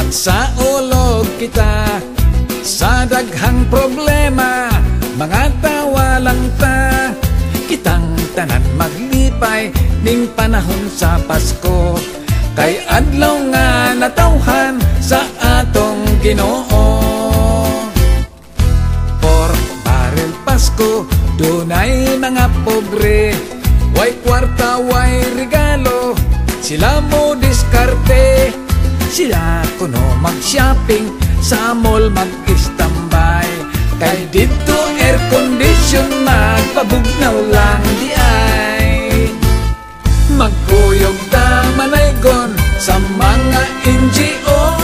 Magsaulog kita sa daghang problema, mga tawa lang ta. Kitang tanan maglipay ning panahon sa Pasko, kay adlaw nga natawhan sa atong Ginoo. Pork barrel Pasko, dunay mga pobre, way kwarta, way regalo, sila mo diskarte. Sila kuno mag-shopping, sa mall mag-istambay, kay dito air condition magpabugnaw lang di ay. Magkuyog ta manaygon sa mga NGO,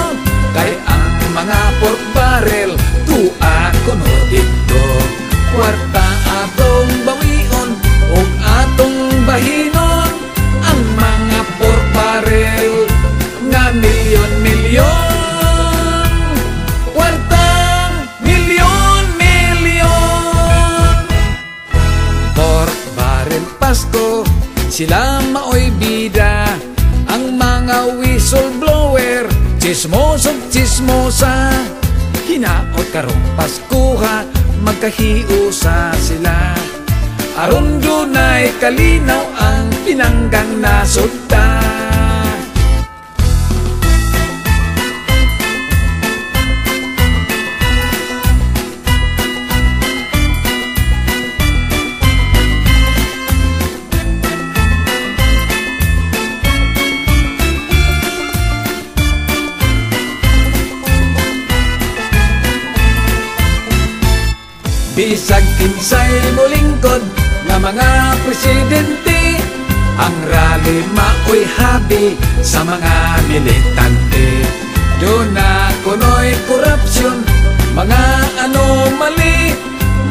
kay ang mga pork barrel tua kuno dito. Kwarta atong bawion ug atong bahinon, ang mga pork barrel nga milyon-milyon. Kwartang milyon-milyon. Pork barrel Pasko, sila maoy bida, ang mga whistleblower chismosog chismosa. Hinaot karong Paskuha, magkahiusa sila, aron dunay kalinaw ang pinanggang nasudta. Bisag kinsay molingkod nga mga presidente, ang rally maoy habi sa mga militante. Doon na kunoy korupsyon, mga anomaly,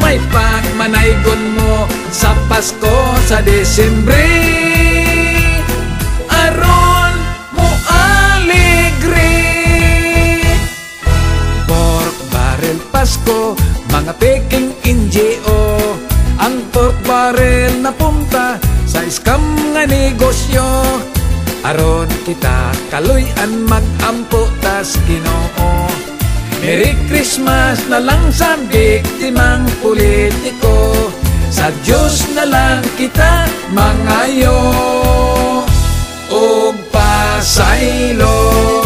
may pagmanaygon mo sa Pasko sa Desembre. Aron mo alegre. Pork barrel Pasko, mga peking NGO, ang pork barrel na punta sa scam nga negosyo. Aron kita kaluy-an mag-ampo tas Ginoo. Merry Christmas na lang sa biktimang politiko, sa Diyos na lang kita mangayo og pasaylo.